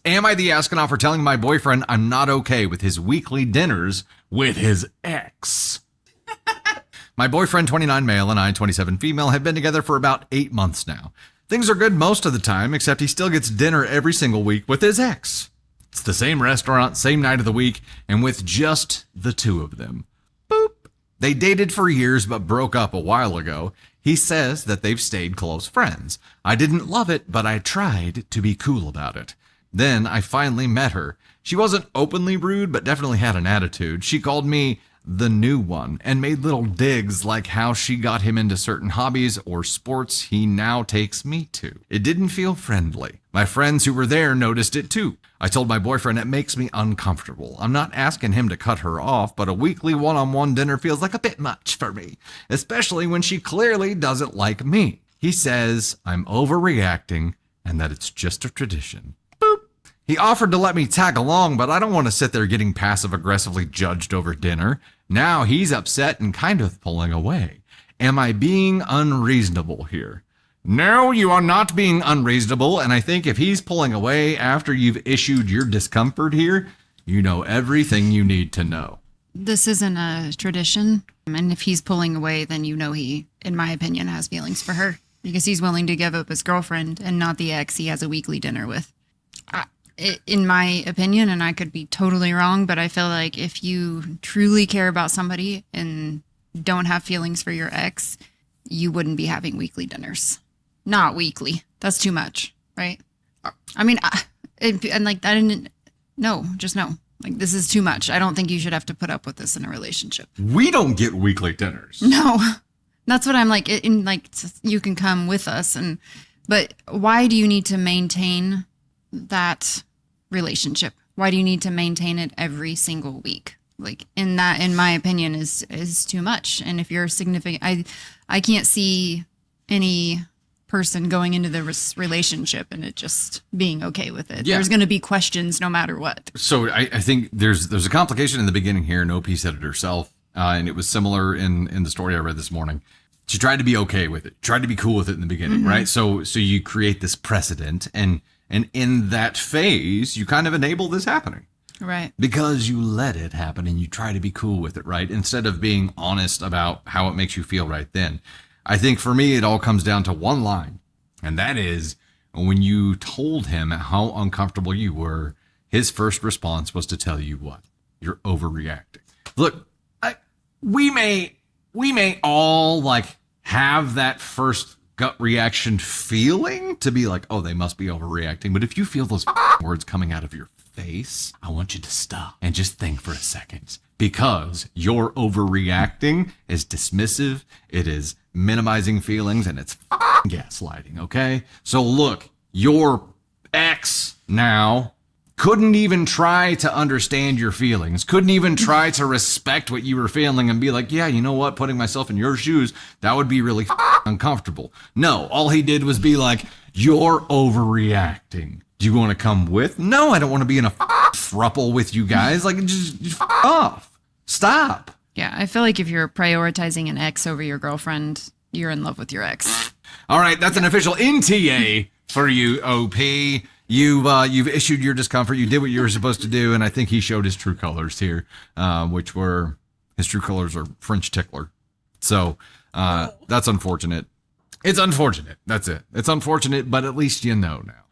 Am I the astronaut for telling my boyfriend I'm not okay with his weekly dinners with his ex? My boyfriend, 29 male, and I, 27 female, have been together for about 8 months now. Things are good most of the time, except he still gets dinner every single week with his ex. It's the same restaurant, same night of the week, and with just the two of them. Boop. They dated for years but broke up a while ago. He says that they've stayed close friends. I didn't love it, but I tried to be cool about it. Then I finally met her. She wasn't openly rude, but definitely had an attitude. She called me the new one and made little digs like how she got him into certain hobbies or sports he now takes me to. It didn't feel friendly. My friends who were there noticed it too. I told my boyfriend it makes me uncomfortable. I'm not asking him to cut her off, but a weekly one-on-one dinner feels like a bit much for me, especially when she clearly doesn't like me. He says I'm overreacting and that it's just a tradition. He offered to let me tag along, but I don't want to sit there getting passive-aggressively judged over dinner. Now he's upset and kind of pulling away. Am I being unreasonable here? No, you are not being unreasonable, and I think if he's pulling away after you've issued your discomfort here, you know everything you need to know. This isn't a tradition, and if he's pulling away, then you know he, in my opinion, has feelings for her, because he's willing to give up his girlfriend and not the ex he has a weekly dinner with. In my opinion, and I could be totally wrong, but I feel like if you truly care about somebody and don't have feelings for your ex, you wouldn't be having weekly dinners. Not weekly. That's too much, right? I mean, and like that didn't, no, just no. Like, this is too much. I don't think you should have to put up with this in a relationship. We don't get weekly dinners. No, that's what I'm like. You can come with us, but why do you need to maintain that relationship? Why do you need to maintain it every single week? Like, in my opinion, is too much. And if you're significant, I can't see any person going into the relationship and it just being okay with it. Yeah. There's going to be questions no matter what. So I think there's a complication in the beginning here, and OP said it herself, and it was similar in the story I read this morning. She tried to be okay with it, tried to be cool with it in the beginning, right? So you create this precedent, and in that phase, you kind of enable this happening. Right. Because you let it happen and you try to be cool with it, right? Instead of being honest about how it makes you feel right then. I think for me, it all comes down to one line. And that is, when you told him how uncomfortable you were, his first response was to tell you what? You're overreacting. Look, we may all like have that first gut reaction feeling to be like, oh, they must be overreacting. But if you feel those words coming out of your face, I want you to stop and just think for a second, because your overreacting is dismissive. It is minimizing feelings, and it's gaslighting. Okay. So look, your ex now couldn't even try to understand your feelings, couldn't even try to respect what you were feeling and be like, yeah, you know what? Putting myself in your shoes, that would be really uncomfortable. No, all he did was be like, you're overreacting. Do you want to come with? No, I don't want to be in a throuple with you guys. Like, just off. Stop. Yeah, I feel like if you're prioritizing an ex over your girlfriend, you're in love with your ex. All right, that's an official NTA for you, OP. You've issued your discomfort. You did what you were supposed to do, and I think he showed his true colors here, which were his true colors are French tickler. So that's unfortunate. It's unfortunate. That's it. It's unfortunate, but at least you know now.